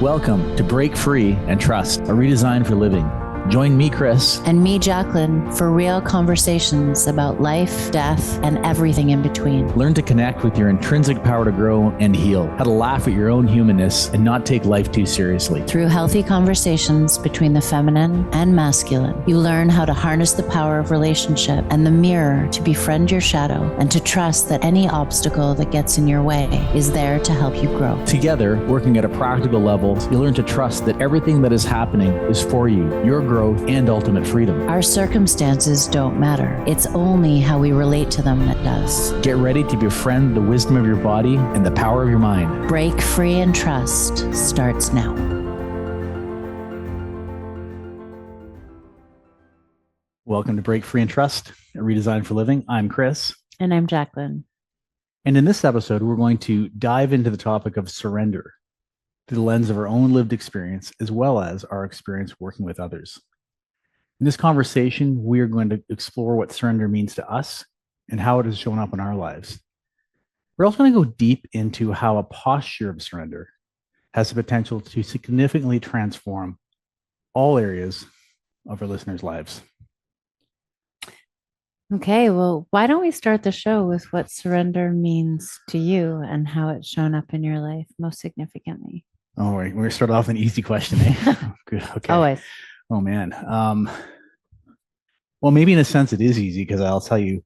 Welcome to Break Free and Trust, a redesign for living. Join me, Chris. And me, Jacqueline, for real conversations about life, death, and everything in between. Learn to connect with your intrinsic power to grow and heal, how to laugh at your own humanness and not take life too seriously. Through healthy conversations between the feminine and masculine, you learn how to harness the power of relationship and the mirror to befriend your shadow and to trust that any obstacle that gets in your way is there to help you grow. Together, working at a practical level, you'll learn to trust that everything that is happening is for you, your growth, and ultimate freedom. Our circumstances don't matter. It's only how we relate to them that does. Get ready to befriend the wisdom of your body and the power of your mind. Break Free and Trust starts now. Welcome to Break Free and Trust, a redesign for living. I'm Chris. And I'm Jacqueline. And in this episode, we're going to dive into the topic of surrender through the lens of our own lived experience, as well as our experience working with others. In this conversation, we are going to explore what surrender means to us and how it has shown up in our lives. We're also going to go deep into how a posture of surrender has the potential to significantly transform all areas of our listeners' lives. Okay, well, why don't we start the show with what surrender means to you and how it's shown up in your life most significantly? Oh, we're going to start off with an easy question, eh? Good. Okay. Always. Oh, man. Well, maybe in a sense it is easy because I'll tell you,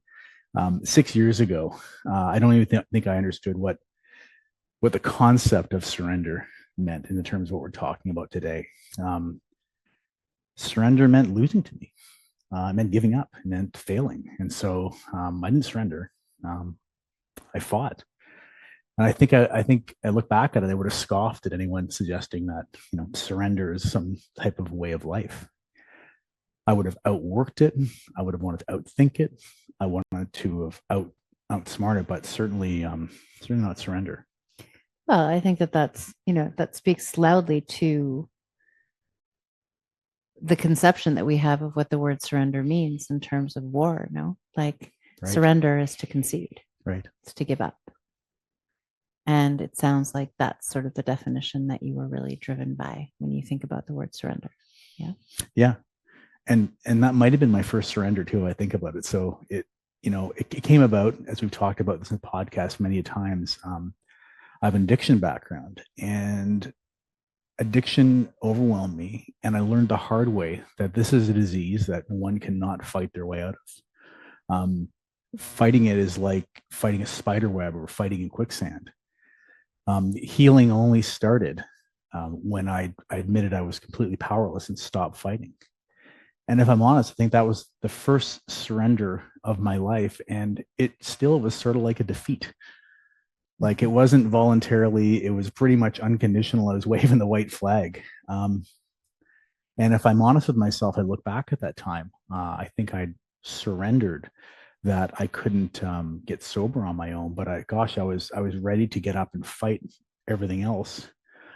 6 years ago, I don't even think I understood what the concept of surrender meant in the terms of what we're talking about today. Surrender meant losing to me. It meant giving up. It meant failing. And so I didn't surrender. I fought. And I think I look back at it, I would have scoffed at anyone suggesting that, surrender is some type of way of life. I would have outworked it. I would have wanted to outthink it. I wanted to have outsmarted, but certainly not surrender. Well, I think that's, that speaks loudly to the conception that we have of what the word surrender means in terms of war, no? Like Right. Surrender is to concede. Right. It's to give up. And it sounds like that's sort of the definition that you were really driven by when you think about the word surrender. Yeah. Yeah. And that might have been my first surrender too. I think about it. So it came about, as we've talked about this in the podcast many times. I have an addiction background, and addiction overwhelmed me. And I learned the hard way that this is a disease that one cannot fight their way out of. Fighting it is like fighting a spider web or fighting in quicksand. Healing only started when I admitted I was completely powerless and stopped fighting. And if I'm honest, I think that was the first surrender of my life. And it still was sort of like a defeat. Like it wasn't voluntarily, it was pretty much unconditional. I was waving the white flag. And if I'm honest with myself, I look back at that time, I think I'd surrendered that I couldn't get sober on my own, but I was ready to get up and fight everything else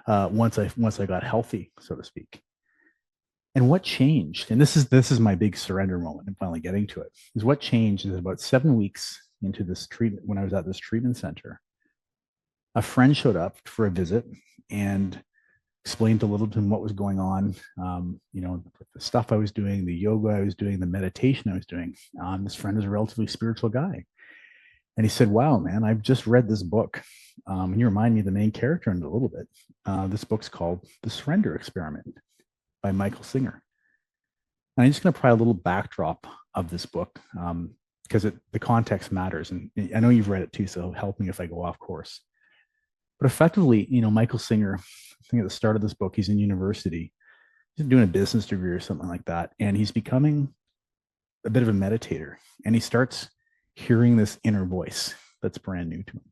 once I got healthy, so to speak. And what changed, and this is my big surrender moment, and finally getting to it, is what changed is about 7 weeks into this treatment, when I was at this treatment center, a friend showed up for a visit and explained a little to him what was going on, the stuff I was doing, the yoga I was doing, the meditation I was doing. This friend is a relatively spiritual guy. And he said, "Wow, man, I've just read this book. And you remind me of the main character in it a little bit. This book's called The Surrender Experiment by Michael Singer." And I'm just going to provide a little backdrop of this book because the context matters. And I know you've read it too, so help me if I go off course. But effectively, Michael Singer, I think at the start of this book, he's in university. He's doing a business degree or something like that. And he's becoming a bit of a meditator. And he starts hearing this inner voice that's brand new to him.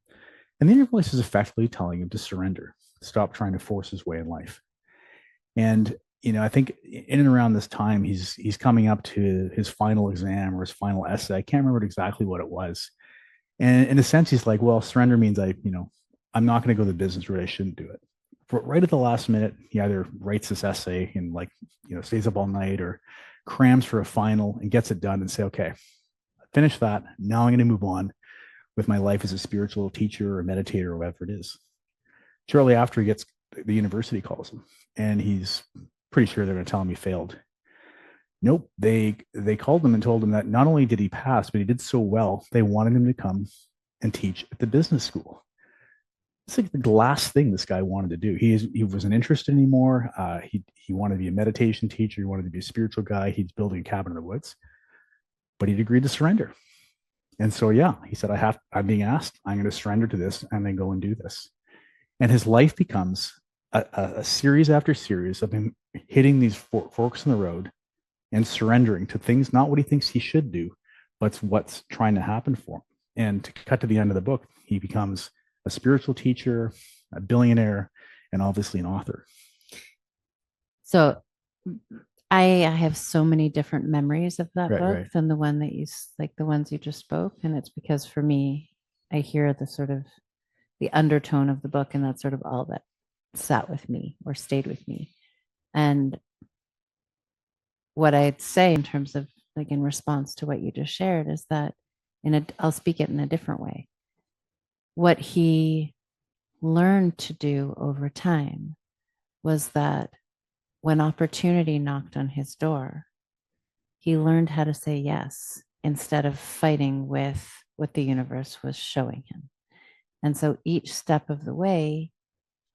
And the inner voice is effectively telling him to surrender, stop trying to force his way in life. And, I think in and around this time, he's coming up to his final exam or his final essay. I can't remember exactly what it was. And in a sense, he's like, well, surrender means I'm not going to go the business route. I shouldn't do it. But right at the last minute, he either writes this essay and stays up all night or crams for a final and gets it done and say, okay, finish that. Now I'm going to move on with my life as a spiritual teacher or meditator or whatever it is. Shortly after he gets the university calls him, and he's pretty sure they're going to tell him he failed. Nope. They called him and told him that not only did he pass, but he did so well, they wanted him to come and teach at the business school. It's like the last thing this guy wanted to do. He wasn't interested anymore. He wanted to be a meditation teacher. He wanted to be a spiritual guy. He's building a cabin in the woods, but he'd agreed to surrender. And so, yeah, he said, I'm being asked, I'm going to surrender to this and then go and do this. And his life becomes a series after series of him hitting these forks in the road and surrendering to things, not what he thinks he should do, but what's trying to happen for him. And to cut to the end of the book, he becomes a spiritual teacher, a billionaire, and obviously an author. So I have so many different memories of that book than the one that like the ones you just spoke. And it's because for me, I hear the sort of the undertone of the book, and that's sort of all that sat with me or stayed with me. And what I'd say in terms of like in response to what you just shared is that I'll speak it in a different way. What he learned to do over time was that when opportunity knocked on his door, he learned how to say yes instead of fighting with what the universe was showing him. And so each step of the way,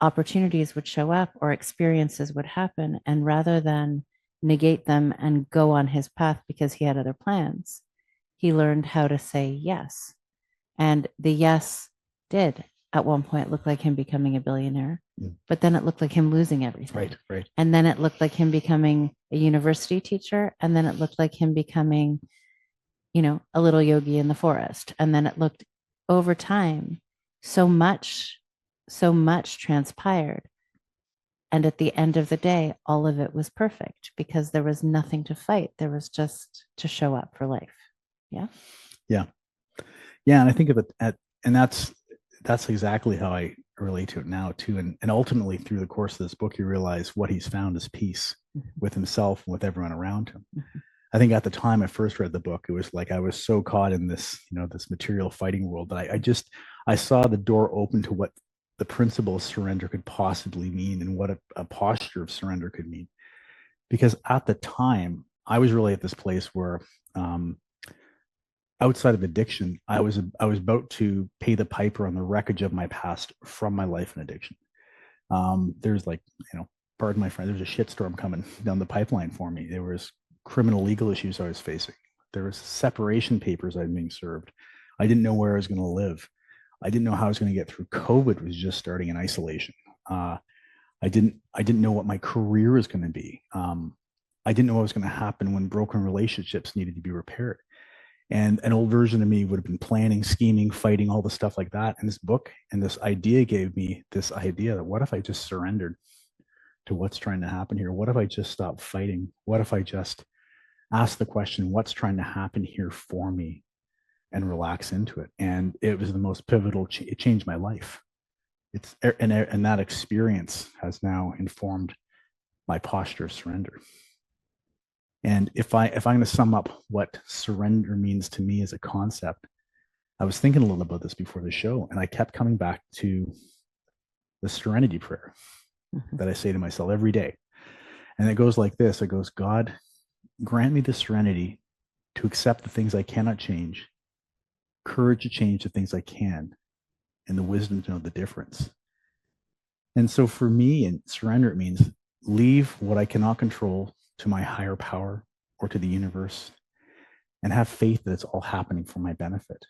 opportunities would show up or experiences would happen. And rather than negate them and go on his path because he had other plans, he learned how to say yes. And the yes did at one point look like him becoming a billionaire, but then it looked like him losing everything. Right. And then it looked like him becoming a university teacher. And then it looked like him becoming, a little yogi in the forest. And then it looked over time, so much transpired. And at the end of the day, all of it was perfect because there was nothing to fight. There was just to show up for life. Yeah. Yeah. Yeah. And I think of it and that's exactly how I relate to it now too. And ultimately through the course of this book, you realize what he's found is peace with himself and with everyone around him. I think at the time I first read the book, it was like I was so caught in this, this material fighting world that I saw the door open to what the principle of surrender could possibly mean and what a posture of surrender could mean. Because at the time, I was really at this place where outside of addiction, I was about to pay the piper on the wreckage of my past from my life and addiction. There's like, pardon my friend, there's a shitstorm coming down the pipeline for me. There was criminal legal issues I was facing. There was separation papers I'm being served. I didn't know where I was going to live. I didn't know how I was going to get through. COVID was just starting in isolation. I didn't know what my career was going to be. I didn't know what was going to happen when broken relationships needed to be repaired. And an old version of me would have been planning, scheming, fighting, all the stuff like that. And this book and this idea gave me this idea that what if I just surrendered to what's trying to happen here? What if I just stopped fighting? What if I just ask the question, what's trying to happen here for me, and relax into it? And it was the most pivotal, it changed my life. And that experience has now informed my posture of surrender. And if I'm going to sum up what surrender means to me as a concept, I was thinking a little about this before the show, and I kept coming back to the serenity prayer that I say to myself every day. And it goes like this. It goes, God, grant me the serenity to accept the things I cannot change, courage to change the things I can, and the wisdom to know the difference. And so for me, in surrender, it means leave what I cannot control to my higher power or to the universe, and have faith that it's all happening for my benefit.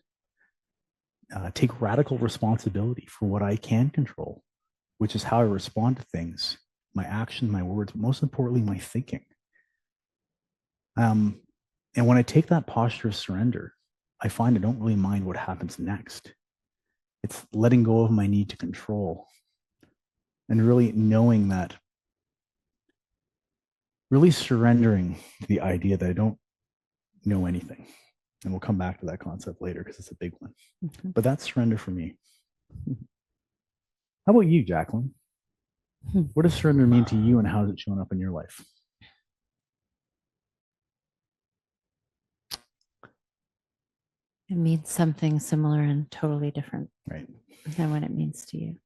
Take radical responsibility for what I can control, which is how I respond to things, my actions, my words, but most importantly, my thinking. And when I take that posture of surrender, I find I don't really mind what happens next. It's letting go of my need to control and really knowing that, really surrendering to the idea that I don't know anything. And we'll come back to that concept later because it's a big one. But that's surrender for me. How about you, Jacqueline? What does surrender mean to you, and how has it shown up in your life? It means something similar and totally different Right. than what it means to you.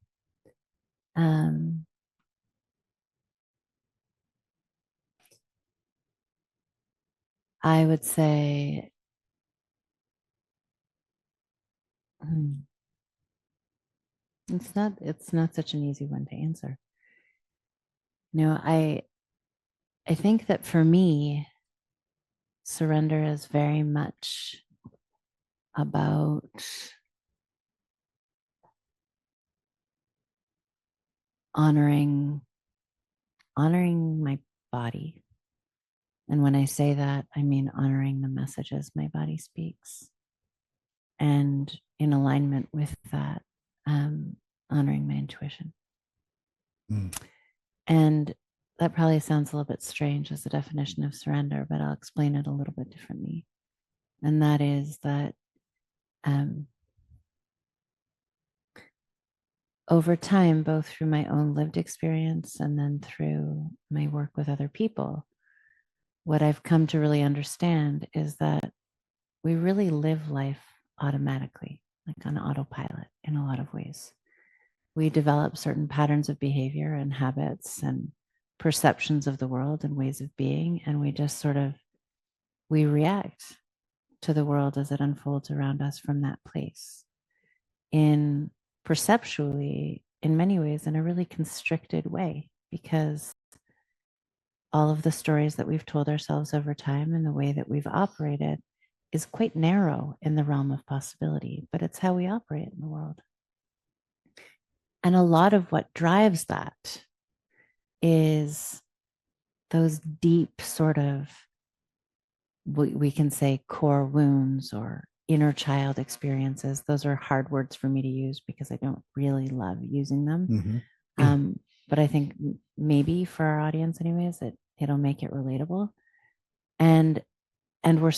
I would say, it's not such an easy one to answer. I think that for me, surrender is very much about honoring my body. And when I say that, I mean honoring the messages my body speaks. And in alignment with that, honoring my intuition. Mm. And that probably sounds a little bit strange as a definition of surrender, but I'll explain it a little bit differently. And that is that over time, both through my own lived experience and then through my work with other people, what I've come to really understand is that we really live life automatically, like on autopilot in a lot of ways. We develop certain patterns of behavior and habits and perceptions of the world and ways of being, and we just we react to the world as it unfolds around us from that place. In perceptually, in many ways, in a really constricted way, because all of the stories that we've told ourselves over time and the way that we've operated is quite narrow in the realm of possibility, but it's how we operate in the world. And a lot of what drives that is those deep we can say core wounds or inner child experiences. Those are hard words for me to use because I don't really love using them. Mm-hmm. But I think maybe for our audience anyways, it'll make it relatable. And we're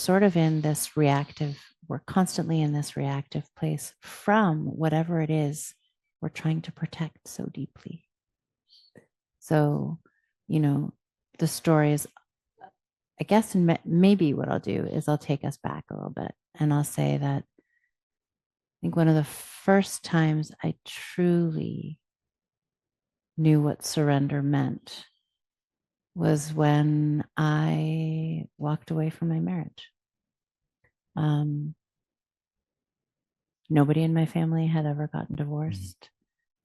constantly in this reactive place from whatever it is we're trying to protect so deeply. So, the stories, I guess, and maybe what I'll do is I'll take us back a little bit and I'll say that I think one of the first times I truly knew what surrender meant was when I walked away from my marriage. Nobody in my family had ever gotten divorced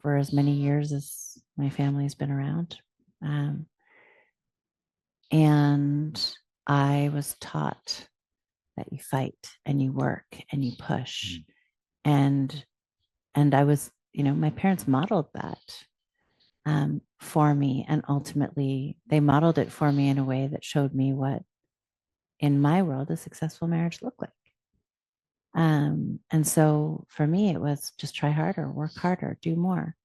for as many years as my family's been around. And I was taught that you fight and you work and you push. And I was, my parents modeled that for me. And ultimately, they modeled it for me in a way that showed me what, in my world, a successful marriage looked like. And so for me, it was just try harder, work harder, do more.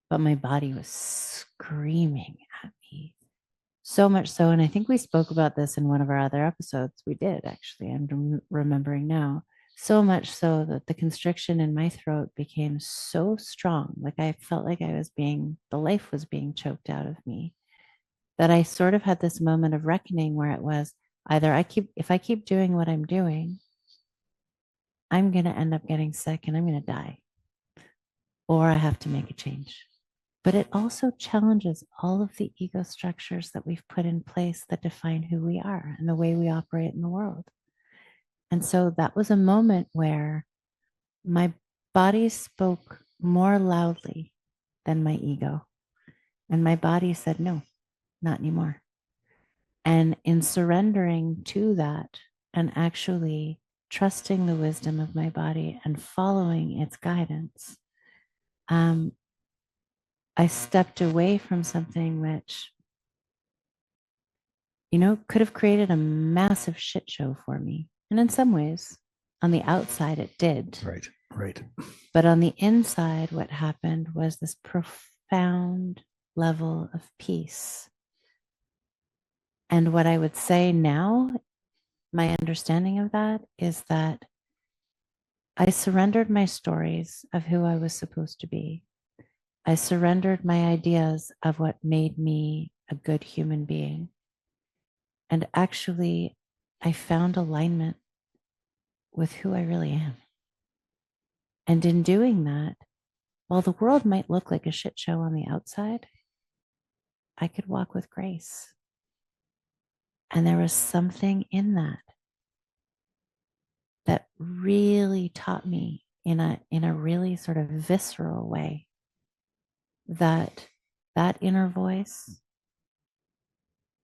But my body was screaming at me. So much so, and I think we spoke about this in one of our other episodes. We did, actually. I'm remembering now. So much so that the constriction in my throat became so strong. Like I felt like the life was being choked out of me. That I sort of had this moment of reckoning where it was either if I keep doing what I'm doing, I'm going to end up getting sick and I'm going to die, or I have to make a change. But it also challenges all of the ego structures that we've put in place that define who we are and the way we operate in the world. And so that was a moment where my body spoke more loudly than my ego. And my body said, no, not anymore. And in surrendering to that and actually trusting the wisdom of my body and following its guidance, I stepped away from something which, could have created a massive shit show for me. And in some ways, on the outside, it did. Right. But on the inside, what happened was this profound level of peace. And what I would say now, my understanding of that is that I surrendered my stories of who I was supposed to be. I surrendered my ideas of what made me a good human being. And actually, I found alignment with who I really am. And in doing that, while the world might look like a shit show on the outside, I could walk with grace. And there was something in that really taught me in a really sort of visceral way that inner voice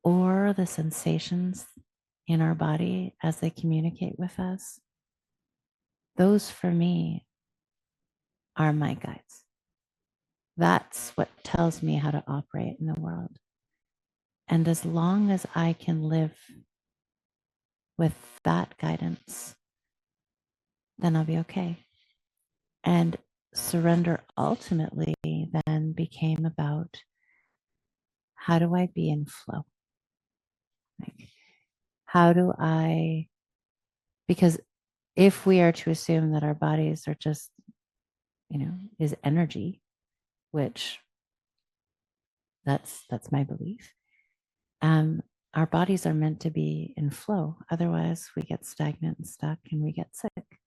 or the sensations in our body as they communicate with us, those for me are my guides. That's what tells me how to operate in the world. And as long as I can live with that guidance, then I'll be okay. And surrender ultimately then became about, how do I be in flow? Like, how do I, because if we are to assume that our bodies are just, is energy, which that's my belief. Our bodies are meant to be in flow. Otherwise, we get stagnant and stuck and we get sick.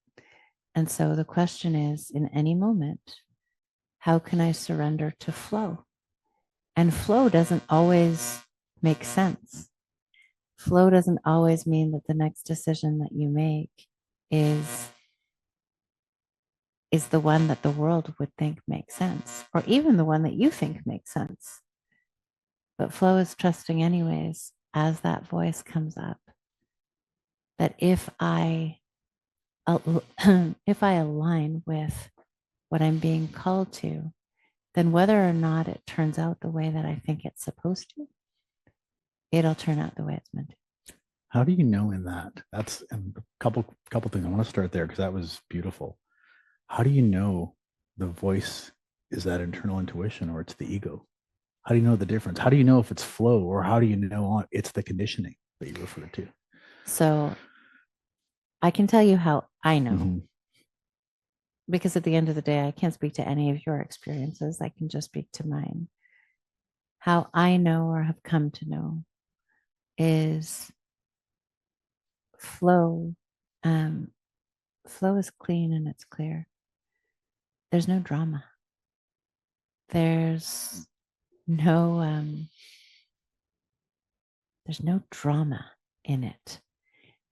And so the question is, in any moment, how can I surrender to flow? And flow doesn't always make sense. Flow doesn't always mean that the next decision that you make is the one that the world would think makes sense, or even the one that you think makes sense. But flow is trusting anyways, as that voice comes up, that if I align with what I'm being called to, then whether or not it turns out the way that I think it's supposed to, it'll turn out the way it's meant to. How do you know in that? That's a couple things. I want to start there because that was beautiful. How do you know the voice is that internal intuition or it's the ego? How do you know the difference? How do you know if it's flow, or how do you know it's the conditioning that you referred to? So I can tell you how I know. Mm-hmm. Because at the end of the day, I can't speak to any of your experiences. I can just speak to mine. How I know or have come to know is flow. Flow is clean and it's clear. There's no drama. There's no drama in it.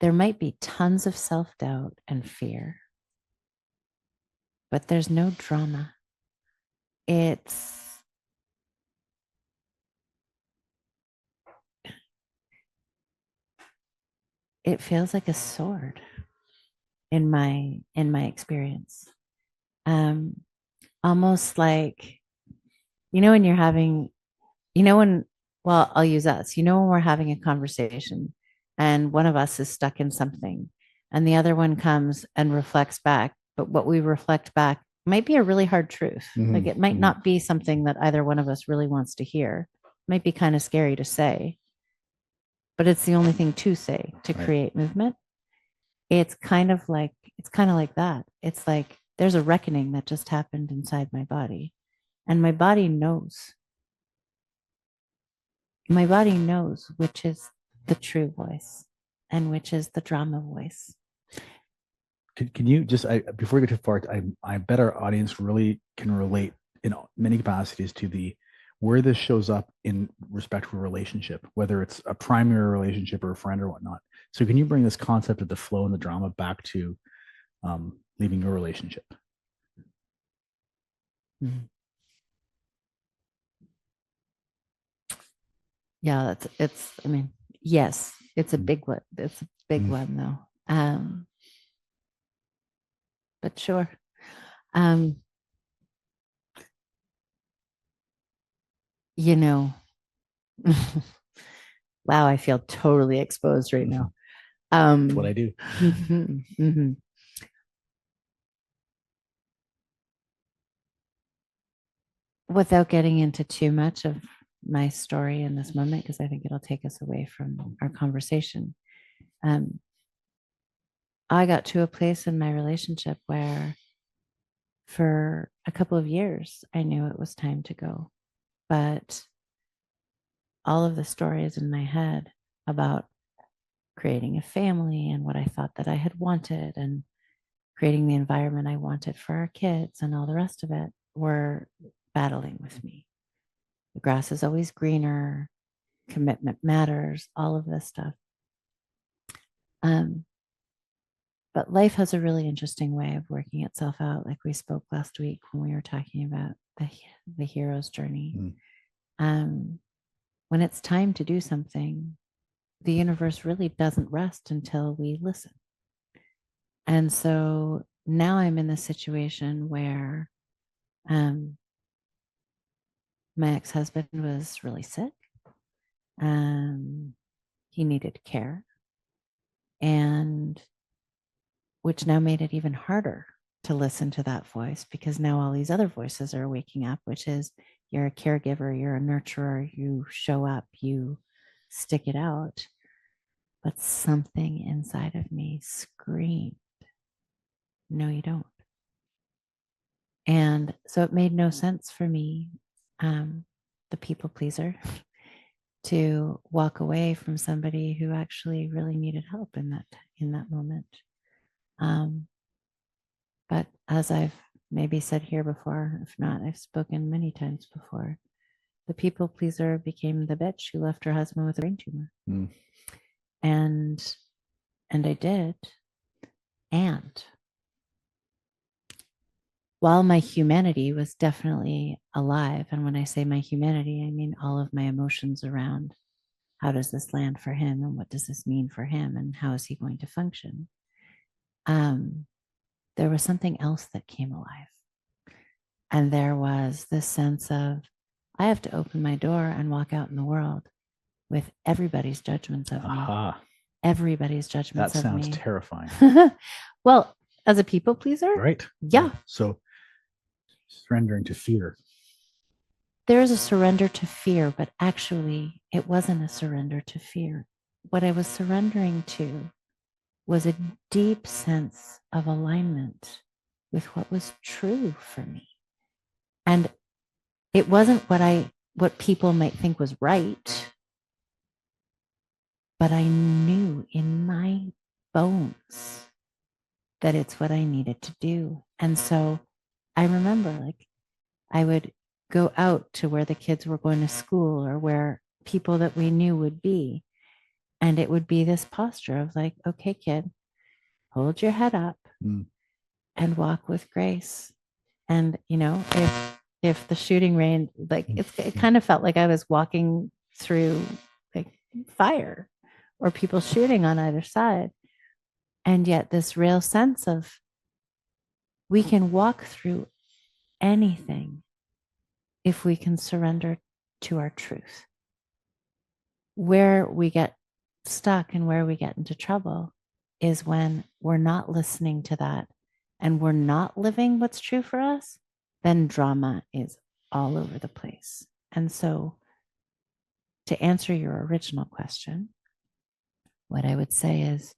There might be tons of self-doubt and fear, but there's no drama. It feels like a sword in my experience. Almost like, when you're having, well, I'll use us, when we're having a conversation and one of us is stuck in something and the other one comes and reflects back, but what we reflect back might be a really hard truth. Mm-hmm. Like, it might not be something that either one of us really wants to hear. It might be kind of scary to say, but it's the only thing to say to create movement. It's kind of like that. It's like there's a reckoning that just happened inside my body, and my body knows. My body knows which is the true voice and which is the drama voice. Can you just, before we get too far, I bet our audience really can relate in many capacities to where this shows up in respect to a relationship, whether it's a primary relationship or a friend or whatnot. So can you bring this concept of the flow and the drama back to leaving your relationship? Mm-hmm. Yeah, yes, it's a big one. It's a big one though. But sure. Wow, I feel totally exposed right now. That's what I do. Without getting into too much of my story in this moment, because I think it'll take us away from our conversation. I got to a place in my relationship where for a couple of years, I knew it was time to go. But all of the stories in my head about creating a family and what I thought that I had wanted and creating the environment I wanted for our kids and all the rest of it were battling with me. The grass is always greener, commitment matters, all of this stuff. Um, but life has a really interesting way of working itself out, like we spoke last week when we were talking about the hero's journey. Um, when it's time to do something, the universe really doesn't rest until we listen. And so now I'm in the situation where my ex-husband was really sick. He needed care, and which now made it even harder to listen to that voice, because now all these other voices are waking up, which is you're a caregiver, you're a nurturer, you show up, you stick it out. But something inside of me screamed, no, you don't. And so it made no sense for me, the people pleaser, to walk away from somebody who actually really needed help in that moment. But as I've maybe said here before, if not, I've spoken many times before, the people pleaser became the bitch who left her husband with a brain tumor. And I did. And while my humanity was definitely alive, and when I say my humanity, I mean all of my emotions around how does this land for him, and what does this mean for him, and how is he going to function? There was something else that came alive. And there was this sense of, I have to open my door and walk out in the world with everybody's judgments of me. Everybody's judgments of me. That sounds terrifying. Well, as a people pleaser? Right. Yeah. So surrendering to fear. There is a surrender to fear, but actually it wasn't a surrender to fear. What I was surrendering to was a deep sense of alignment with what was true for me. And it wasn't what people might think was right, but I knew in my bones that it's what I needed to do. And so I remember, like, I would go out to where the kids were going to school or where people that we knew would be. And it would be this posture of like, okay, kid, hold your head up and walk with grace. And, you know, if the shooting rain, like it kind of felt like I was walking through like fire or people shooting on either side. And yet this real sense of we can walk through anything if we can surrender to our truth. Where we get stuck and where we get into trouble is when we're not listening to that and we're not living what's true for us, then drama is all over the place. And so to answer your original question, what I would say is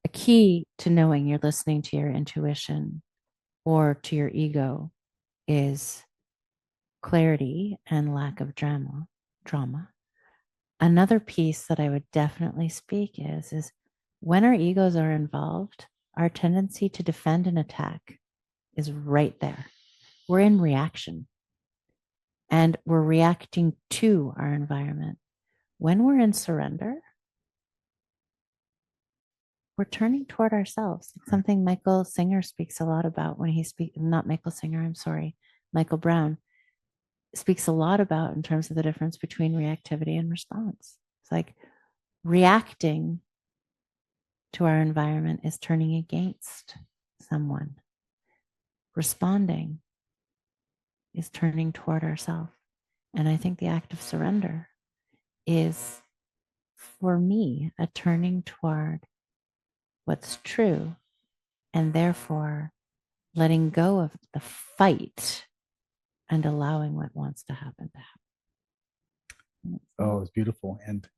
a key to knowing you're listening to your intuition or to your ego is clarity and lack of drama. Another piece that I would definitely speak is when our egos are involved, our tendency to defend and attack is right there. We're in reaction and we're reacting to our environment. When we're in surrender, we're turning toward ourselves. It's something Michael Singer speaks a lot about when he speaks, not Michael Singer, I'm sorry, Michael Brown speaks a lot about in terms of the difference between reactivity and response. It's like reacting to our environment is turning against someone. Responding is turning toward ourselves. And I think the act of surrender is, for me, a turning toward what's true and therefore letting go of the fight and allowing what wants to happen to happen. Oh, it's beautiful. And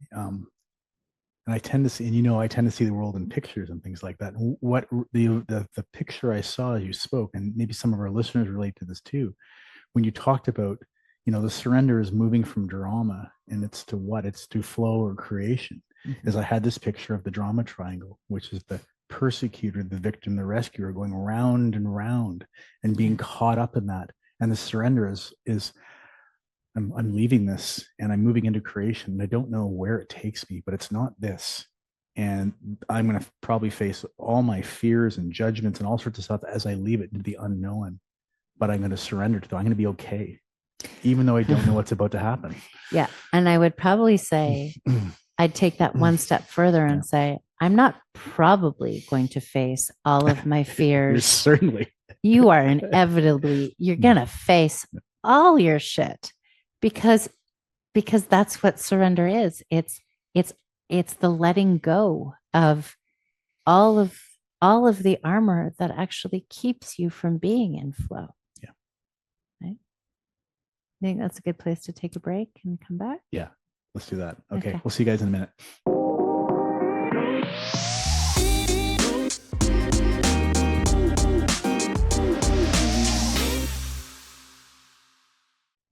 I tend to see, and I tend to see the world in pictures and things like that. What the picture I saw as you spoke, and maybe some of our listeners relate to this too, when you talked about, the surrender is moving from drama, and it's to what? It's to flow or creation. As I had this picture of the drama triangle, which is the persecutor, the victim, the rescuer, going round and round and being caught up in that. And the surrender is I'm leaving this and I'm moving into creation. And I don't know where it takes me, but it's not this. And I'm going to probably face all my fears and judgments and all sorts of stuff as I leave it into the unknown. But I'm going to surrender to them. I'm going to be okay, even though I don't know what's about to happen. Yeah. And I would probably say, I'd take that one step further and say, I'm not probably going to face all of my fears. Certainly. You are inevitably, you're going to face all your shit because that's what surrender is. It's the letting go of all of the armor that actually keeps you from being in flow. Yeah. Right. I think that's a good place to take a break and come back. Yeah. Let's do that. Okay. We'll see you guys in a minute.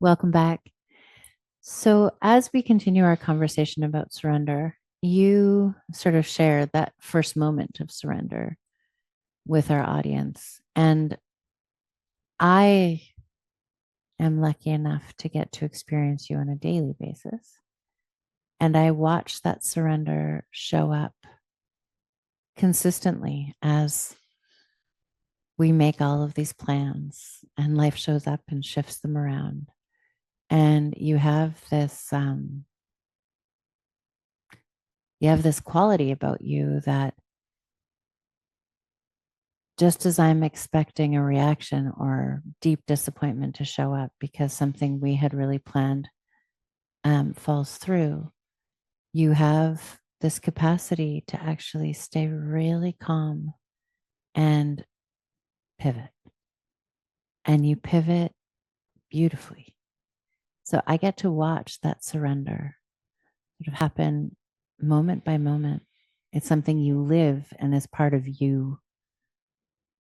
Welcome back. So as we continue our conversation about surrender, you sort of share that first moment of surrender with our audience. And I am lucky enough to get to experience you on a daily basis. And I watch that surrender show up consistently as we make all of these plans and life shows up and shifts them around. And you have this quality about you that just as I'm expecting a reaction or deep disappointment to show up because something we had really planned falls through, you have this capacity to actually stay really calm and pivot. And you pivot beautifully. So I get to watch that surrender sort of happen moment by moment. It's something you live and is part of you.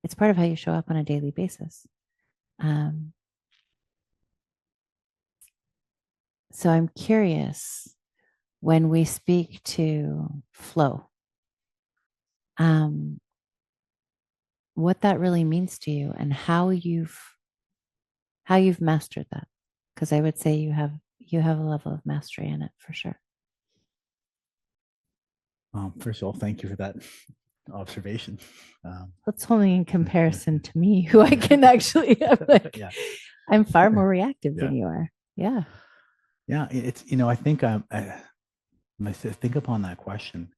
It's part of how you show up on a daily basis. So I'm curious, when we speak to flow, what that really means to you and how you've mastered that. Because I would say you have a level of mastery in it for sure. First of all, thank you for that observation. That's only in comparison to me, who I can actually have I'm far more reactive than you are. Yeah. Yeah. It's, I think when I think upon that question,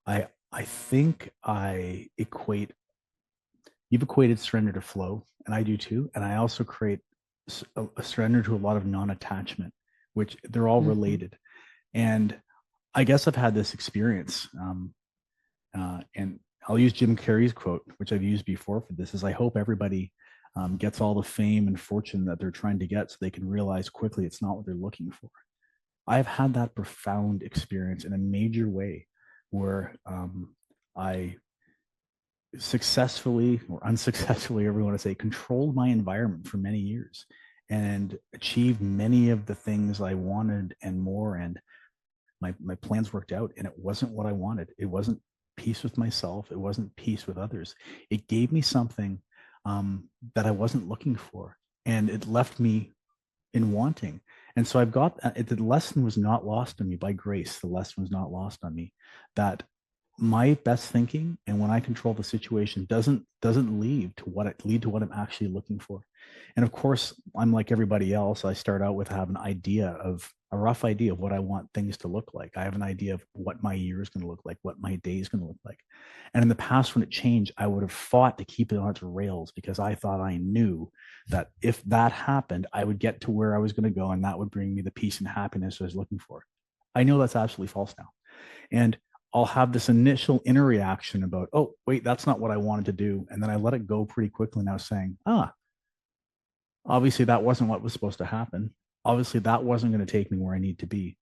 I think you've equated surrender to flow, and I do too. And I also create a surrender to a lot of non-attachment, which they're all related. And I guess I've had this experience, and I'll use Jim Carrey's quote, which I've used before for this, is I hope everybody gets all the fame and fortune that they're trying to get so they can realize quickly it's not what they're looking for. I've had that profound experience in a major way where I successfully or unsuccessfully, whatever you want to say, controlled my environment for many years and achieved many of the things I wanted and more. And my plans worked out, and it wasn't what I wanted. It wasn't peace with myself. It wasn't peace with others. It gave me something that I wasn't looking for, and it left me in wanting. And so I've got the lesson was not lost on me by grace. The lesson was not lost on me that my best thinking, and when I control the situation, doesn't lead to what I'm actually looking for. And of course, I'm like everybody else. I start out with having a rough idea of what I want things to look like. I have an idea of what my year is going to look like, what my day is going to look like. And in the past, when it changed, I would have fought to keep it on its rails because I thought I knew that if that happened, I would get to where I was going to go, and that would bring me the peace and happiness I was looking for. I know that's absolutely false now. And I'll have this initial inner reaction about, oh, wait, that's not what I wanted to do. And then I let it go pretty quickly now, saying, obviously that wasn't what was supposed to happen. Obviously that wasn't going to take me where I need to be.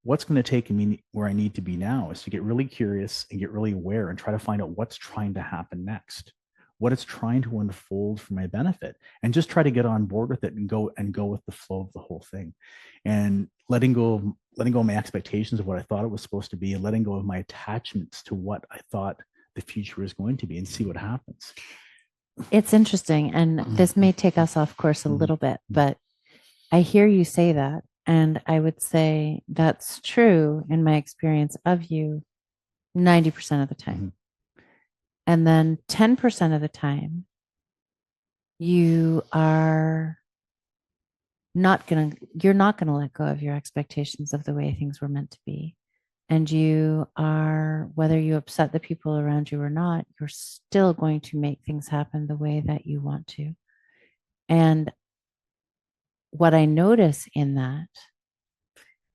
What's going to take me where I need to be now is to get really curious and get really aware and try to find out what's trying to happen next, what it's trying to unfold for my benefit, and just try to get on board with it and go with the flow of the whole thing, and letting go of my expectations of what I thought it was supposed to be, and letting go of my attachments to what I thought the future was going to be, and see what happens. It's interesting, and this may take us off course a little bit, but I hear you say that, and I would say that's true in my experience of you 90% of the time. Mm-hmm. And then 10% of the time, you're not going to let go of your expectations of the way things were meant to be. And whether you upset the people around you or not, you're still going to make things happen the way that you want to. And what I notice in that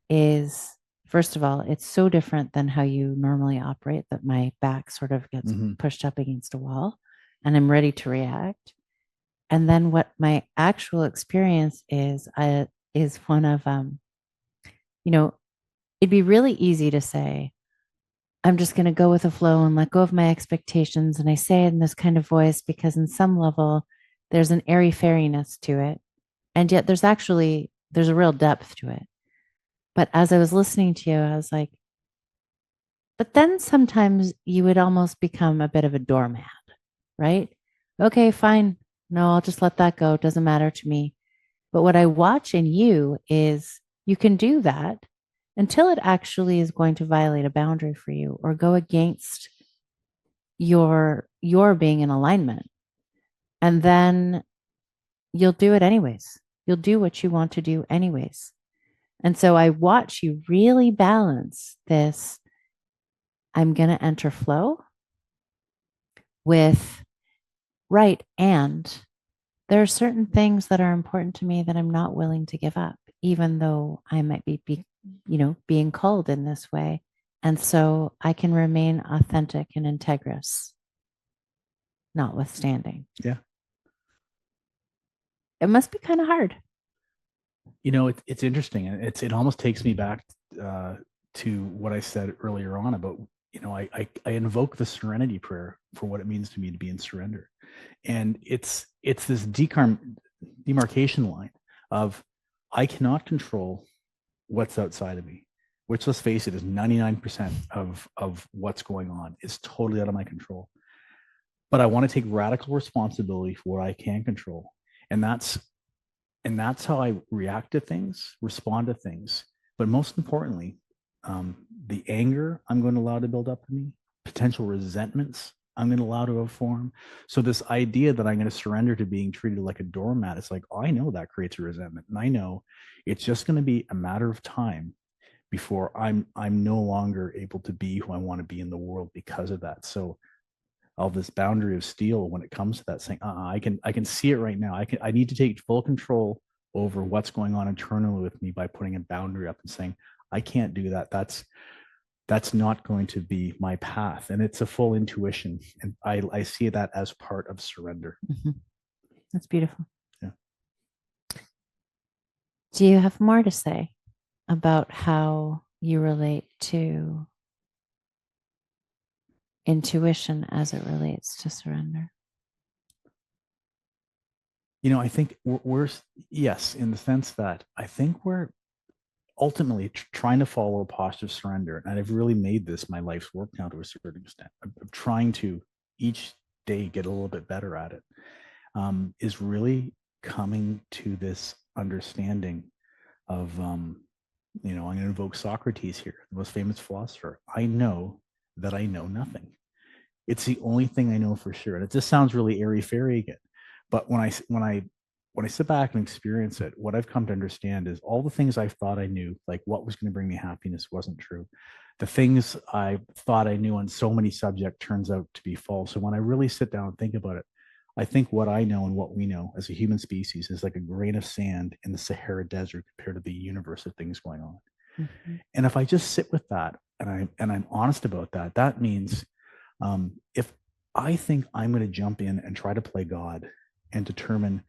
is, first of all, it's so different than how you normally operate that my back sort of gets pushed up against a wall and I'm ready to react. And then what my actual experience is one of, it'd be really easy to say, I'm just going to go with the flow and let go of my expectations. And I say it in this kind of voice because in some level, there's an airy fairiness to it. And yet there's a real depth to it. But as I was listening to you, I was like, but then sometimes you would almost become a bit of a doormat, right? Okay, fine. No, I'll just let that go. It doesn't matter to me. But what I watch in you is you can do that until it actually is going to violate a boundary for you or go against your being in alignment. And then you'll do it anyways. You'll do what you want to do anyways. And so I watch you really balance this. I'm going to enter flow with right. And there are certain things that are important to me that I'm not willing to give up, even though I might be being called in this way. And so I can remain authentic and integrous, notwithstanding. Yeah. It must be kind of hard. It's interesting. It almost takes me back to what I said earlier on about, I invoke the serenity prayer for what it means to me to be in surrender. And it's this demarcation line of I cannot control what's outside of me, which, let's face it, is 99% of what's going on. Is totally out of my control. But I want to take radical responsibility for what I can control. And that's how I react to things, respond to things. But most importantly, the anger I'm going to allow to build up in me, potential resentments I'm going to allow to form. So this idea that I'm going to surrender to being treated like a doormat, it's like, I know that creates a resentment. And I know it's just going to be a matter of time before I'm no longer able to be who I want to be in the world because of that. So all this boundary of steel when it comes to that, saying, I can see it right now. I need to take full control over what's going on internally with me by putting a boundary up and saying, I can't do that. That's not going to be my path. And it's a full intuition. And I see that as part of surrender. Mm-hmm. That's beautiful. Yeah. Do you have more to say about how you relate to intuition as it relates to surrender? I think we're yes, in the sense that I think we're ultimately trying to follow a posture of surrender. And I've really made this my life's work now to a certain extent. I'm trying to each day get a little bit better at it. Is really coming to this understanding of, I'm going to invoke Socrates here, the most famous philosopher. I know that I know nothing. It's the only thing I know for sure. And it just sounds really airy-fairy again. But when I sit back and experience it, what I've come to understand is all the things I thought I knew, like what was going to bring me happiness, wasn't true. The things I thought I knew on so many subjects turns out to be false. So when I really sit down and think about it, I think what I know and what we know as a human species is like a grain of sand in the Sahara Desert compared to the universe of things going on. Mm-hmm. And if I just sit with that and I'm honest about that, that means if I think I'm going to jump in and try to play God and determine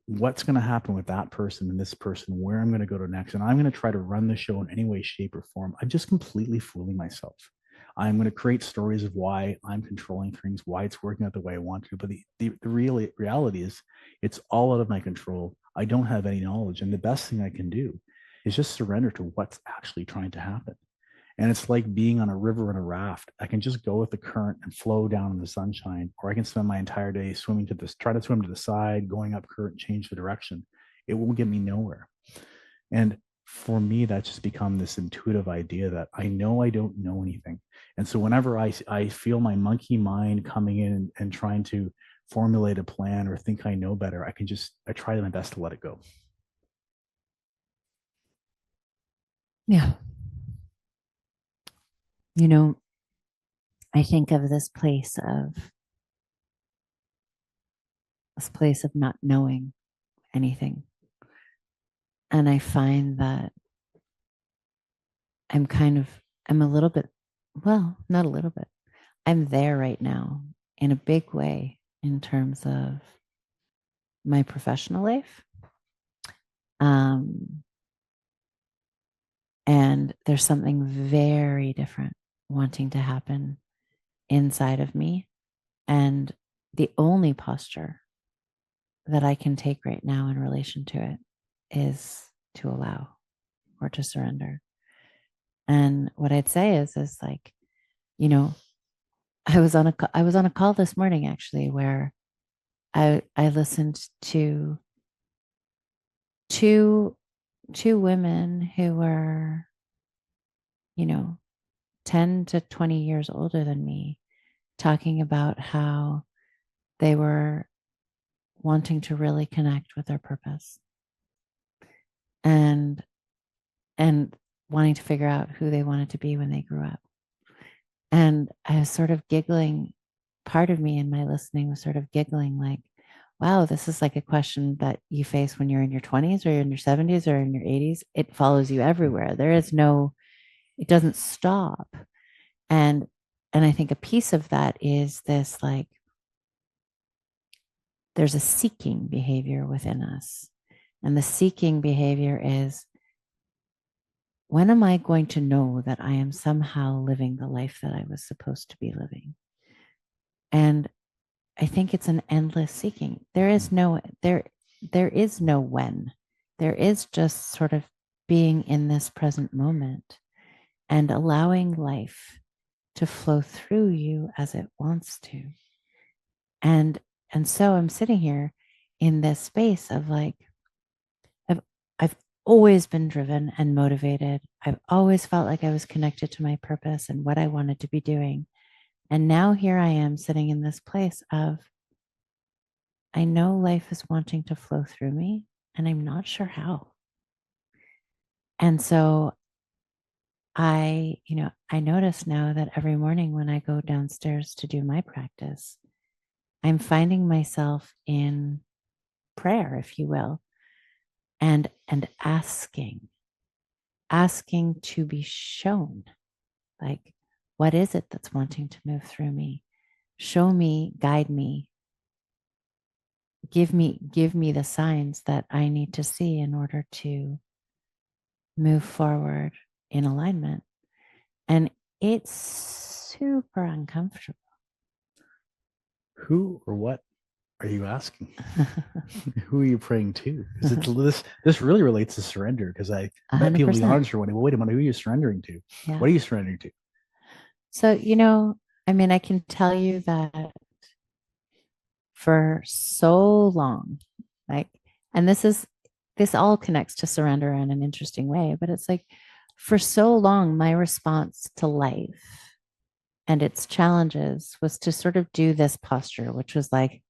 what's going to happen with that person and this person, where I'm going to go to next, and I'm going to try to run the show in any way, shape, or form, I'm just completely fooling myself. I'm going to create stories of why I'm controlling things, why it's working out the way I want to. But the reality is it's all out of my control. I don't have any knowledge. And the best thing I can do is just surrender to what's actually trying to happen. And it's like being on a river in a raft. I can just go with the current and flow down in the sunshine, or I can spend my entire day try to swim to the side, going up current, change the direction. It won't get me nowhere. And for me, that's just become this intuitive idea that I know I don't know anything. And so whenever I feel my monkey mind coming in and trying to formulate a plan or think I know better, I try my best to let it go. Yeah. You know, I think of this place of not knowing anything. And I find that I'm kind of, I'm a little bit, well, not a little bit. I'm there right now in a big way in terms of my professional life. Um, and there's something very different wanting to happen inside of me. And the only posture that I can take right now in relation to it is to allow or to surrender. And what I'd say is like, you know, I was on a call this morning actually where I listened to two two women who were, you know, 10 to 20 years older than me, talking about how they were wanting to really connect with their purpose and and wanting to figure out who they wanted to be when they grew up. And I was sort of giggling. Part of me in my listening was sort of giggling, like, wow, this is like a question that you face when you're in your 20s or you're in your 70s or in your 80s. It follows you everywhere. There is no, it doesn't stop. And I think a piece of that is this, like, there's a seeking behavior within us. And the seeking behavior is, when am I going to know that I am somehow living the life that I was supposed to be living? And I think it's an endless seeking. There is no when. There is just sort of being in this present moment and allowing life to flow through you as it wants to. And so I'm sitting here in this space of like, I've always been driven and motivated. I've always felt like I was connected to my purpose and what I wanted to be doing. And now here I am sitting in this place of, I know life is wanting to flow through me, and I'm not sure how. And so I notice now that every morning when I go downstairs to do my practice, I'm finding myself in prayer, if you will, and asking to be shown, like, what is it that's wanting to move through me? Show me, guide me, give me the signs that I need to see in order to move forward in alignment. And it's super uncomfortable. Who or what are you asking? Who are you praying to? Because this really relates to surrender. Because I bet people in the audience are wondering, well, wait a minute, who are you surrendering to? Yeah. What are you surrendering to? So, I mean, I can tell you that for so long, like, and this all connects to surrender in an interesting way, but it's like, for so long, my response to life and its challenges was to sort of do this posture, which was like,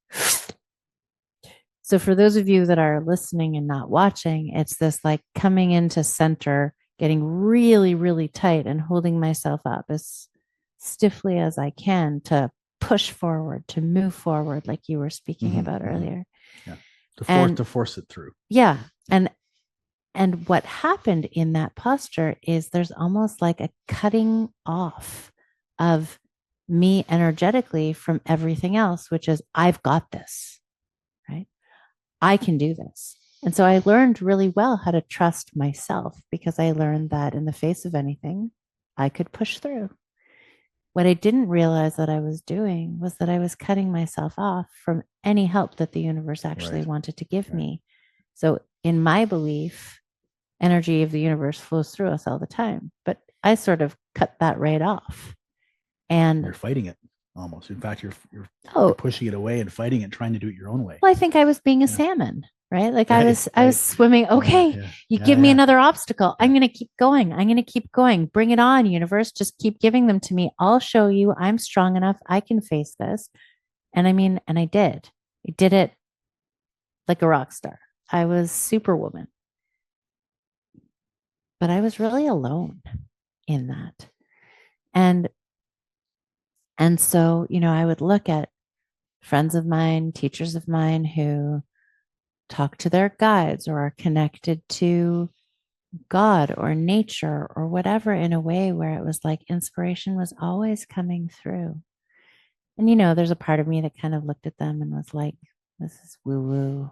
so for those of you that are listening and not watching, it's this like coming into center, getting really, really tight and holding myself up as stiffly as I can to push forward, to move forward, like you were speaking about earlier. Yeah. To force it through. Yeah. And what happened in that posture is there's almost like a cutting off of me energetically from everything else, which is, I've got this, right? I can do this. And so I learned really well how to trust myself, because I learned that in the face of anything, I could push through. What I didn't realize that I was doing was that I was cutting myself off from any help that the universe actually wanted to give me. So in my belief, energy of the universe flows through us all the time, but I sort of cut that right off. And you're fighting it almost. In fact, you're pushing it away and fighting it, trying to do it your own way. Well, I think I was being a salmon. right? Like Right. I was Right. swimming. Yeah. Okay, Yeah. you Yeah. give me Yeah. another obstacle. Yeah. I'm going to keep going. I'm going to keep going. Bring it on, universe. Just keep giving them to me. I'll show you I'm strong enough. I can face this. And I mean, and I did. I did it like a rock star. I was superwoman, but I was really alone in that. And and so, I would look at friends of mine, teachers of mine who talk to their guides or are connected to God or nature or whatever in a way where it was like inspiration was always coming through. And, there's a part of me that kind of looked at them and was like, this is woo woo,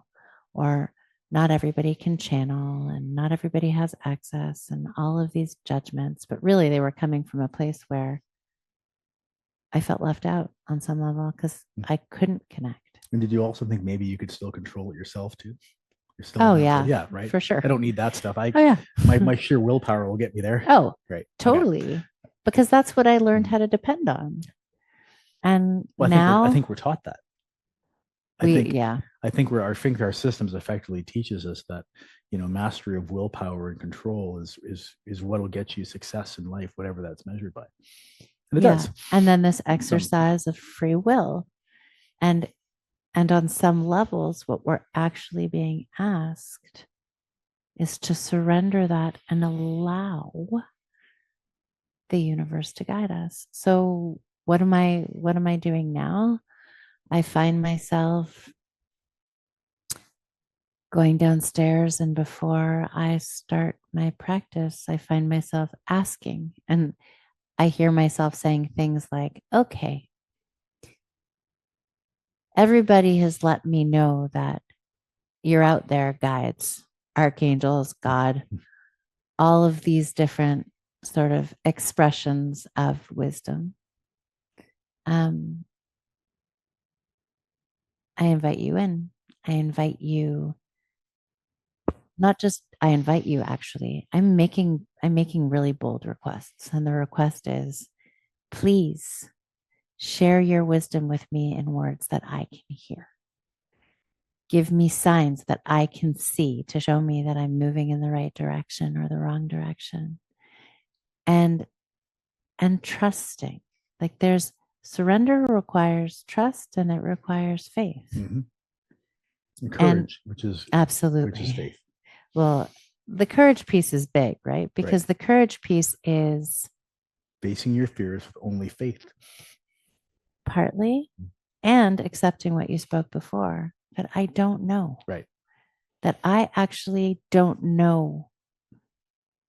or not everybody can channel and not everybody has access and all of these judgments. But really, they were coming from a place where I felt left out on some level because I couldn't connect. And did you also think maybe you could still control it yourself too? You're still Oh, mental. yeah, Yeah, right. for sure. I don't need that stuff. Oh, yeah. My sheer willpower will get me there. Oh, Right. Okay. totally. Because that's what I learned how to depend on. And Well, I now think we're taught that. yeah, I think our systems effectively teaches us that, mastery of willpower and control is what will get you success in life, whatever that's measured by. And it does. And then this exercise of free will. And on some levels, what we're actually being asked is to surrender that and allow the universe to guide us. So what am I doing now? I find myself going downstairs, and before I start my practice, I find myself asking, and I hear myself saying things like, okay, everybody has let me know that you're out there, guides, archangels, God, all of these different sort of expressions of wisdom. Um, I invite you in. I invite you, not just I invite you, actually. I'm making really bold requests. And the request is, please share your wisdom with me in words that I can hear. Give me signs that I can see to show me that I'm moving in the right direction or the wrong direction. And trusting. Like there's surrender requires trust and it requires faith. Mm-hmm. And courage, which is absolutely faith. Well, the courage piece is big, right? Because the courage piece is facing your fears with only faith. Partly, and accepting what you spoke before, that I don't know. Right. That I actually don't know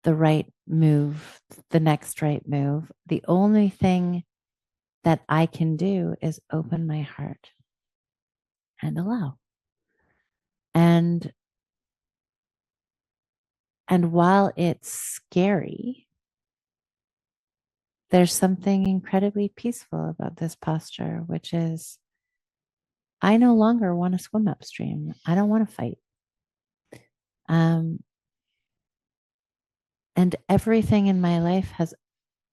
the right move, the next right move. The only thing that I can do is open my heart and allow. And while it's scary, there's something incredibly peaceful about this posture, which is I no longer want to swim upstream. I don't want to fight. And everything in my life has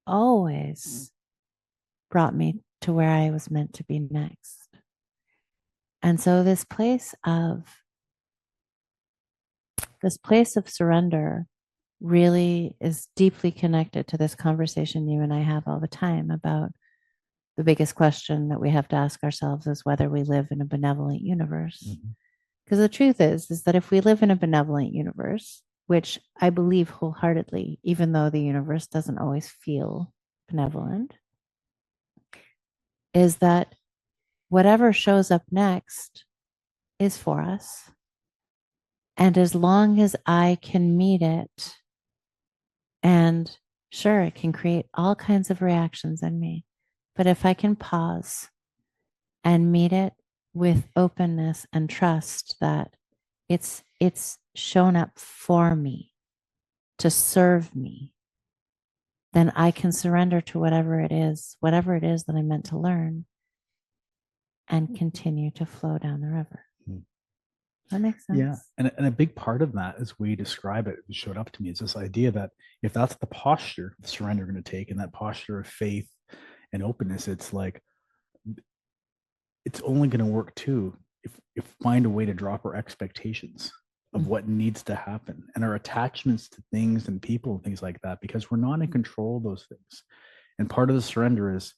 always brought me to where I was meant to be next. And so this place of surrender really is deeply connected to this conversation you and I have all the time about the biggest question that we have to ask ourselves is whether we live in a benevolent universe. Mm-hmm. Because the truth is that if we live in a benevolent universe, which I believe wholeheartedly, even though the universe doesn't always feel benevolent, is that whatever shows up next is for us. And as long as I can meet it, and sure, it can create all kinds of reactions in me, but if I can pause and meet it with openness and trust that it's shown up for me to serve me, then I can surrender to whatever it is that I'm meant to learn and continue to flow down the river. That makes sense. Yeah. And a big part of that, as we describe it, it showed up to me, is this idea that if that's the posture of surrender going to take, and that posture of faith and openness, it's like, it's only going to work too if find a way to drop our expectations of what needs to happen and our attachments to things and people and things like that, because we're not in control of those things. And part of the surrender is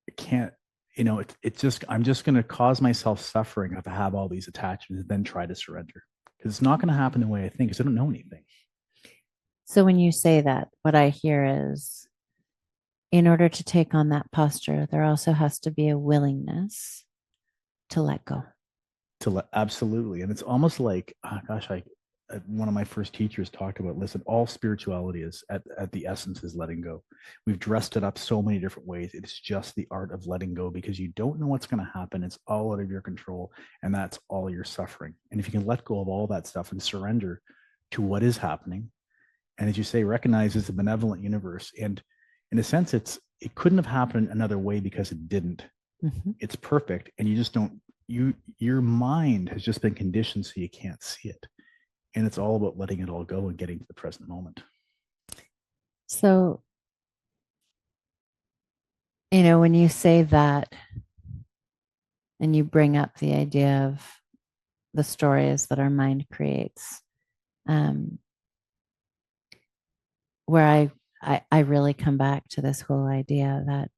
it can't, it's just, I'm just going to cause myself suffering if I have all these attachments and then try to surrender, because it's not going to happen the way I think, because I don't know anything. So when you say that, what I hear is, in order to take on that posture, there also has to be a willingness to let go. Absolutely. And it's almost like, oh gosh, one of my first teachers talked about, listen, all spirituality is at the essence is letting go. We've dressed it up so many different ways. It's just the art of letting go, because you don't know what's going to happen. It's all out of your control, and that's all your suffering. And if you can let go of all that stuff and surrender to what is happening, and as you say, recognize it's a benevolent universe, and in a sense, it couldn't have happened another way because it didn't. Mm-hmm. It's perfect, and you just don't. Your mind has just been conditioned so you can't see it. And it's all about letting it all go and getting to the present moment. So, when you say that and you bring up the idea of the stories that our mind creates, where I really come back to this whole idea that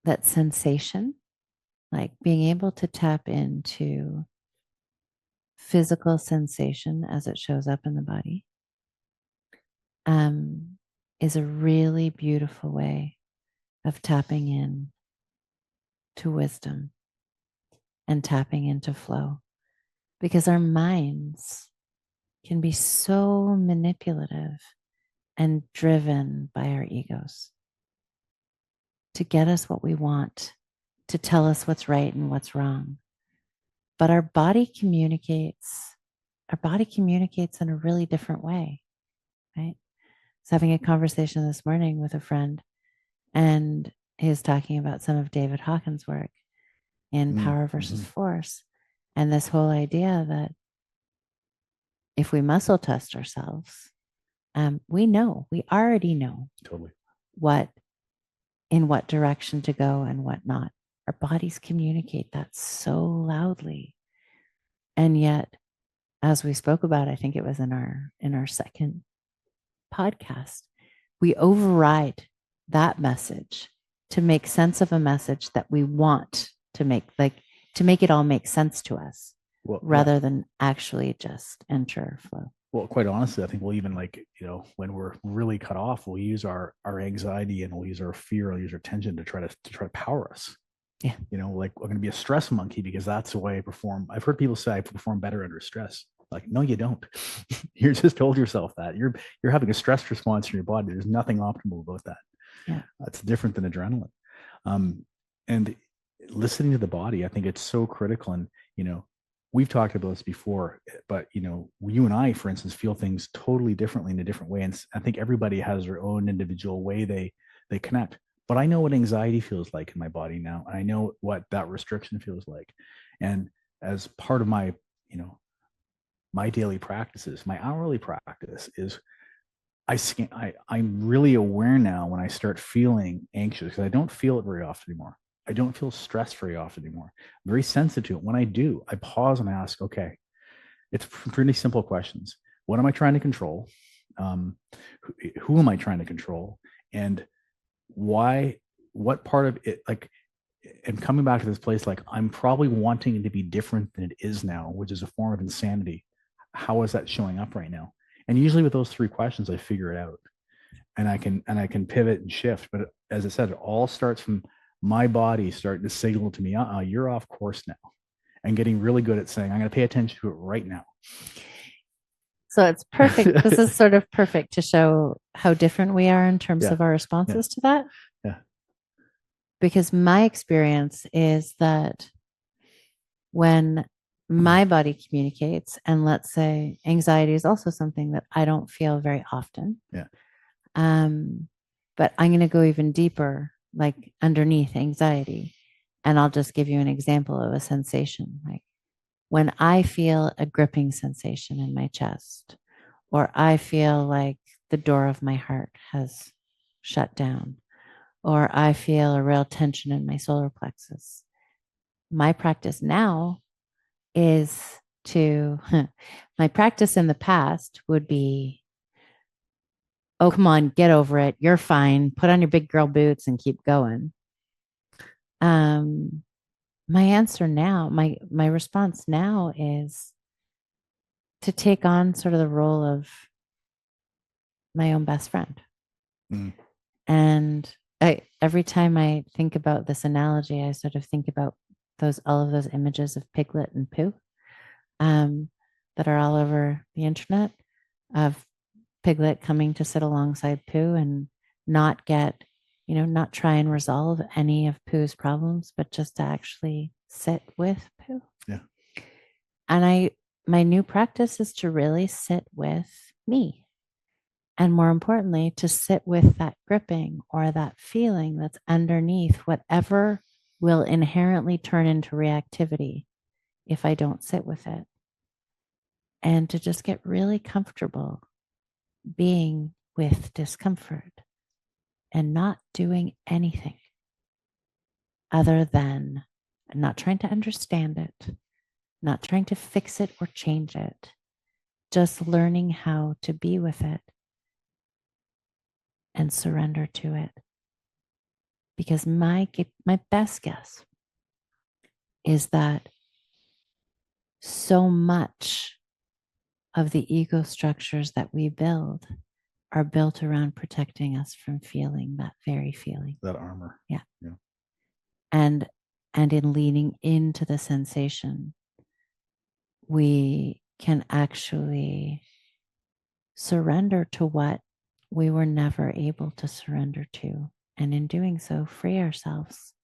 that sensation, like being able to tap into physical sensation as it shows up in the body, is a really beautiful way of tapping in to wisdom and tapping into flow, because our minds can be so manipulative and driven by our egos to get us what we want, to tell us what's right and what's wrong. But our body communicates in a really different way, right? I was having a conversation this morning with a friend, and he was talking about some of David Hawkins' work in Power versus Force, and this whole idea that if we muscle test ourselves, we already know totally in what direction to go and what not. Our bodies communicate that so loudly. And yet, as we spoke about, I think it was in our second podcast, we override that message to make sense of a message that we want to make, to make it all make sense to us, rather than actually just enter flow. Well, quite honestly, I think we'll even when we're really cut off, we'll use our anxiety and we'll use our fear, we'll use our tension to try to power us. Yeah. Like we're going to be a stress monkey because that's the way I perform. I've heard people say I perform better under stress. Like, no, you don't. You just told yourself that you're having a stress response in your body. There's nothing optimal about that. Yeah. It's different than adrenaline. And listening to the body, I think it's so critical. And, we've talked about this before, but, you and I, for instance, feel things totally differently in a different way. And I think everybody has their own individual way they connect. But I know what anxiety feels like in my body now. And I know what that restriction feels like. And as part of my, my daily practices, my hourly practice is I'm really aware now when I start feeling anxious, because I don't feel it very often anymore. I don't feel stressed very often anymore. I'm very sensitive to it. When I do, I pause and ask, okay, it's pretty simple questions. What am I trying to control? Who am I trying to control? And why, what part of it, and coming back to this place, I'm probably wanting it to be different than it is now, which is a form of insanity. How is that showing up right now? And usually with those three questions, I figure it out, and I can pivot and shift. But as I said, it all starts from my body starting to signal to me, you're off course now, and getting really good at saying, I'm going to pay attention to it right now. So it's perfect. This is sort of perfect to show how different we are in terms of our responses to that. Yeah. Because my experience is that when my body communicates, and let's say anxiety is also something that I don't feel very often. Yeah. But I'm going to go even deeper, like underneath anxiety. And I'll just give you an example of a sensation. Like when I feel a gripping sensation in my chest, or I feel like the door of my heart has shut down, or I feel a real tension in my solar plexus. My practice now is to, my practice in the past would be, oh, come on, get over it. You're fine. Put on your big girl boots and keep going. Um, my answer now, my response now is to take on sort of the role of my own best friend. Mm. And every time I think about this analogy, I sort of think about all of those images of Piglet and Pooh that are all over the internet, of Piglet coming to sit alongside Pooh and not not try and resolve any of Pooh's problems, but just to actually sit with Pooh. Yeah. And my new practice is to really sit with me. And more importantly, to sit with that gripping or that feeling that's underneath whatever will inherently turn into reactivity if I don't sit with it. And to just get really comfortable being with discomfort and not doing anything other than not trying to understand it, not trying to fix it or change it, just learning how to be with it and surrender to it. Because my best guess is that so much of the ego structures that we build are built around protecting us from feeling that very feeling. That armor. Yeah. And in leaning into the sensation, we can actually surrender to what we were never able to surrender to. And in doing so, free ourselves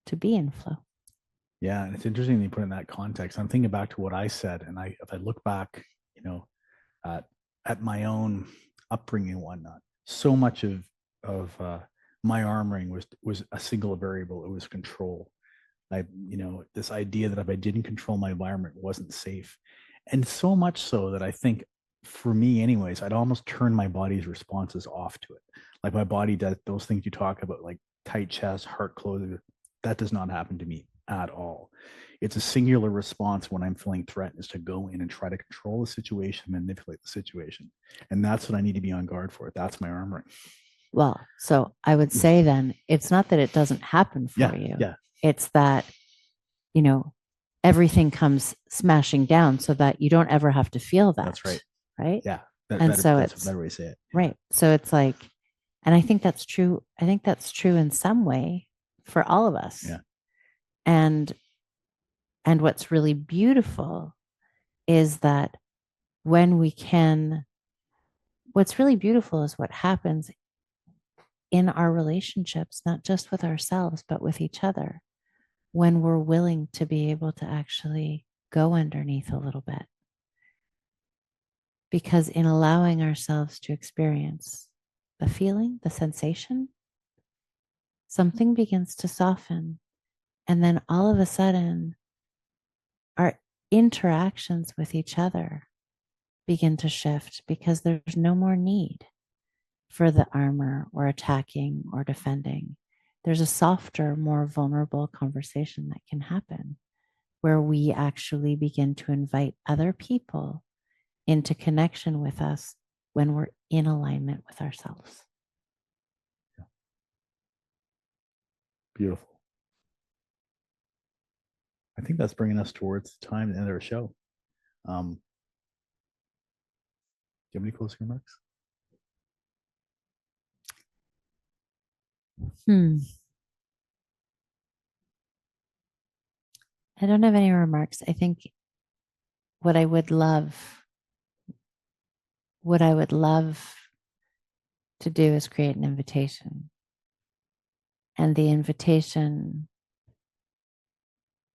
to be in flow. Yeah, and it's interesting that you put it in that context. I'm thinking back to what I said, and if I look back, at my own upbringing and whatnot, so much of my armoring was a single variable. It was control. This idea that if I didn't control my environment, it wasn't safe, and so much so that I think, for me, anyways, I'd almost turn my body's responses off to it. Like my body does those things you talk about, like tight chest, heart closing. That does not happen to me at all. It's a singular response when I'm feeling threatened, is to go in and try to control the situation, manipulate the situation. And that's what I need to be on guard for. That's my armoring. Well, so I would say then it's not that it doesn't happen for you. Yeah. It's that, everything comes smashing down so that you don't ever have to feel that. That's right. Right. Yeah. That's a better way to say it. Yeah. Right. So it's like, and I think that's true. I think that's true in some way for all of us. Yeah. And what's really beautiful is that what's really beautiful is what happens in our relationships, not just with ourselves, but with each other, when we're willing to be able to actually go underneath a little bit. Because in allowing ourselves to experience the feeling, the sensation, something begins to soften. And then all of a sudden, our interactions with each other begin to shift, because there's no more need for the armor or attacking or defending. There's a softer, more vulnerable conversation that can happen, where we actually begin to invite other people into connection with us when we're in alignment with ourselves. Yeah. Beautiful. I think that's bringing us towards the time to end our show. Do you have any closing remarks? I don't have any remarks. I think what I would love to do is create an invitation. And the invitation,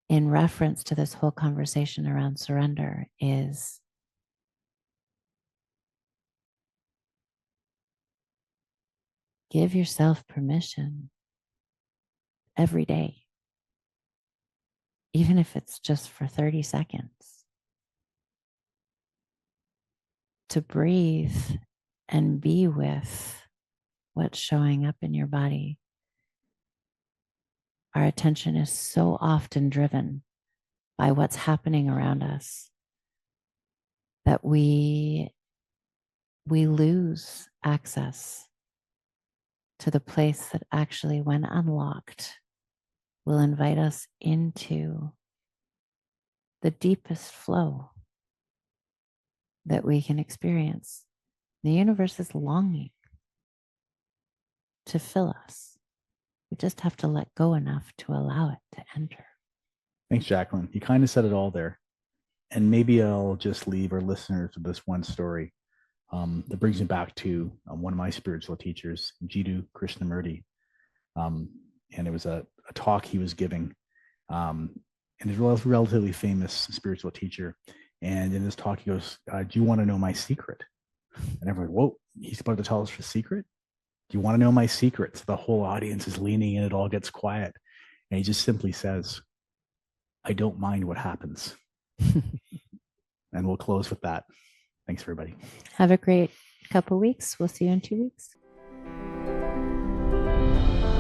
in reference to this whole conversation around surrender, is give yourself permission every day, even if it's just for 30 seconds, to breathe and be with what's showing up in your body. Our attention is so often driven by what's happening around us that we lose access to the place that actually, when unlocked, will invite us into the deepest flow that we can experience. The universe is longing to fill us. We just have to let go enough to allow it to enter. Thanks, Jacqueline. You kind of said it all there. And maybe I'll just leave our listeners with this one story that brings me back to one of my spiritual teachers, Jiddu Krishnamurti. And it was a talk he was giving. And he's a relatively famous spiritual teacher. And in this talk, he goes, do you want to know my secret? And everyone, whoa, he's about to tell us his secret? Do you want to know my secret? So the whole audience is leaning and it all gets quiet. And he just simply says, I don't mind what happens. And we'll close with that. Thanks, everybody. Have a great couple weeks. We'll see you in 2 weeks.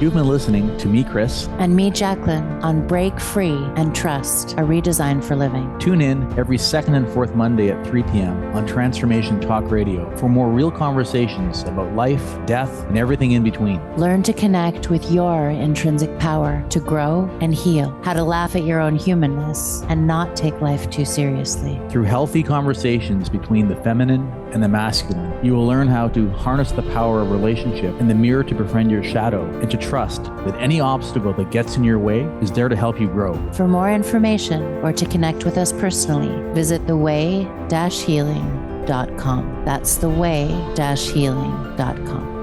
You've been listening to me, Chris. And me, Jacqueline, on Break Free and Trust, a redesign for living. Tune in every second and fourth Monday at 3 p.m. on Transformation Talk Radio for more real conversations about life, death, and everything in between. Learn to connect with your intrinsic power to grow and heal, how to laugh at your own humanness and not take life too seriously. Through healthy conversations between the feminine and the masculine, you will learn how to harness the power of relationship and the mirror to befriend your shadow, and to trust that any obstacle that gets in your way is there to help you grow. For more information or to connect with us personally, visit theway-healing.com. That's theway-healing.com.